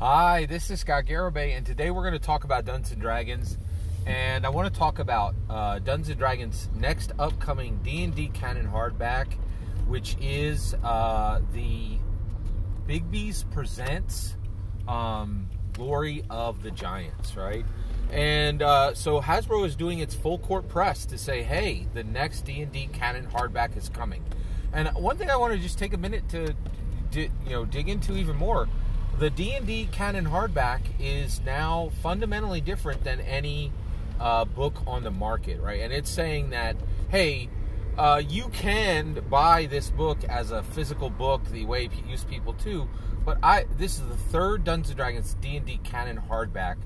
Hi, this is Scott Garibay, and today we're going to talk about Dungeons & Dragons, and I want to talk about Dungeons & Dragons' next upcoming D&D canon hardback, which is the Bigby's Presents Glory of the Giants, right? And so Hasbro is doing its full court press to say, hey, the next D&D canon hardback is coming. And one thing I want to just take a minute to dig into even more. The D&D canon hardback is now fundamentally different than any book on the market, right? And it's saying that, hey, you can buy this book as a physical book the way used people to, but this is the third Dungeons & Dragons D&D canon hardback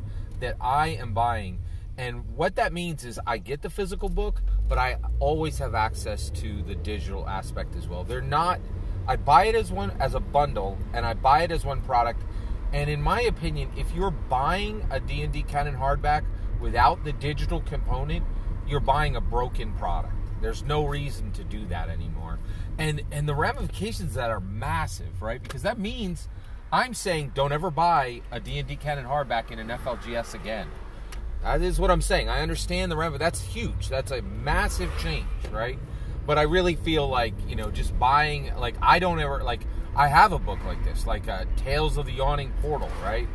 that I am buying. And what that means is I get the physical book, but I always have access to the digital aspect as well. They're not... I buy it as a bundle, and I buy it as one product. And in my opinion, if you're buying a D&D canon hardback without the digital component, you're buying a broken product. There's no reason to do that anymore. And the ramifications of that are massive, right? Because that means I'm saying don't ever buy a D&D canon hardback in an FLGS again. That is what I'm saying. I understand the ramifications. That's huge. That's a massive change, right? But I really feel like, just buying, I don't ever, I have a book like this, Tales of the Yawning Portal, right?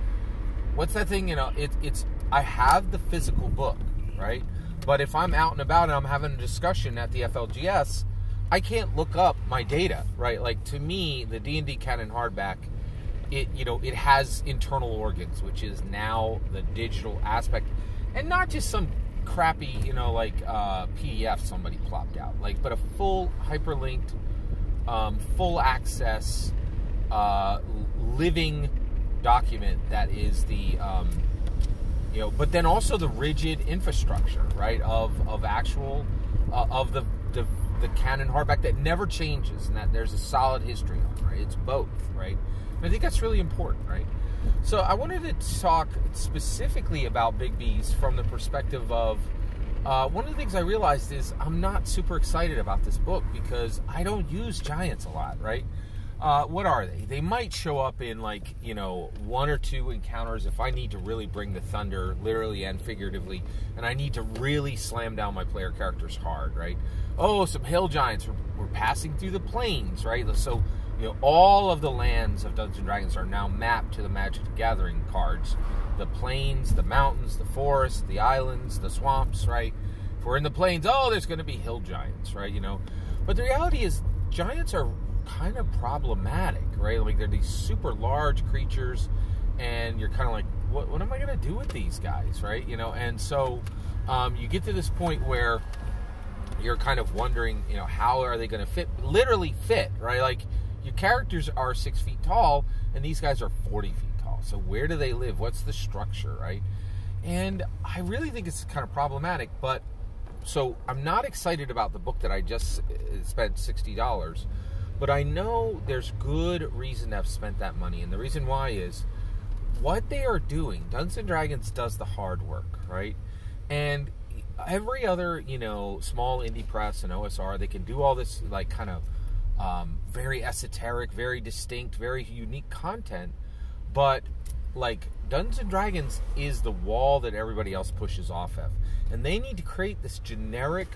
What's that thing, I have the physical book, right? But if I'm out and about and I'm having a discussion at the FLGS, I can't look up my data, right? To me, the D&D canon hardback, it has internal organs, which is now the digital aspect, and not just some crappy, PDF somebody plopped out, but a full hyperlinked, full access, living document that is the, but then also the rigid infrastructure, right, of actual, of the canon hardback that never changes and that there's a solid history on, right? It's both, right? And I think that's really important, right? So I wanted to talk specifically about Bigby's from the perspective of one of the things I realized is I'm not super excited about this book because I don't use giants a lot, right? What are they? They might show up in one or two encounters if I need to really bring the thunder, literally and figuratively, and I need to really slam down my player characters hard, right? Oh, some hill giants. We're passing through the plains, right? So all of the lands of Dungeons & Dragons are now mapped to the Magic the Gathering cards. The plains, the mountains, the forests, the islands, the swamps, right? If we're in the plains, there's going to be hill giants, right? But the reality is giants are kind of problematic, right? They're these super large creatures, and you're kind of like, what am I going to do with these guys, right? And so you get to this point where you're kind of wondering, how are they going to literally fit, right? Your characters are 6 feet tall, and these guys are 40 feet tall. So where do they live? What's the structure, right? And I really think it's kind of problematic. But so I'm not excited about the book that I just spent $60. But I know there's good reason to have spent that money. And the reason why is what they are doing. Dungeons & Dragons does the hard work, right? And every other, small indie press and OSR, they can do all this, kind of very esoteric, very distinct, very unique content, but Dungeons & Dragons is the wall that everybody else pushes off of, and they need to create this generic,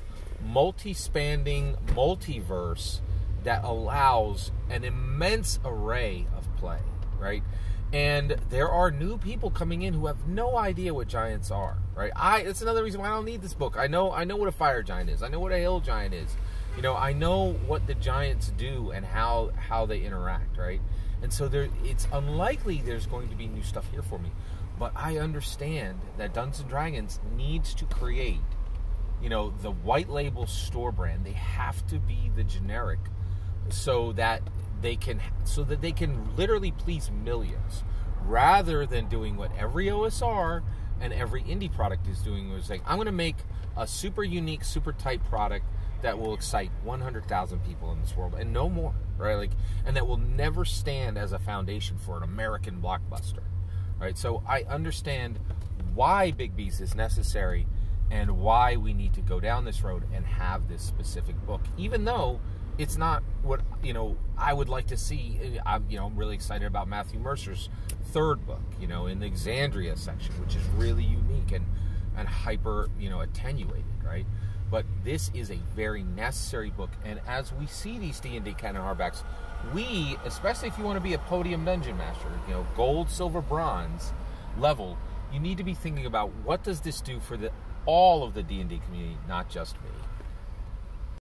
multi-spanning multiverse that allows an immense array of play, right? And there are new people coming in who have no idea what giants are, right? That's another reason why I don't need this book. I know what a fire giant is. I know what a hill giant is. I know what the giants do and how they interact, right? And so it's unlikely there's going to be new stuff here for me. But I understand that Dungeons & Dragons needs to create, the white label store brand. They have to be the generic so that they can literally please millions, rather than doing what every OSR and every indie product is doing, was I'm going to make a super unique, super tight product that will excite 100,000 people in this world and no more, right? And that will never stand as a foundation for an American blockbuster, right? So I understand why Bigby's is necessary and why we need to go down this road and have this specific book, even though it's not what I would like to see. I'm really excited about Matthew Mercer's third book, in the Exandria section, which is really unique and hyper attenuated, right? But this is a very necessary book, and as we see these D&D canon hardbacks, we, especially if you want to be a podium dungeon master, gold, silver, bronze level, you need to be thinking about what does this do for all of the D&D community, not just me.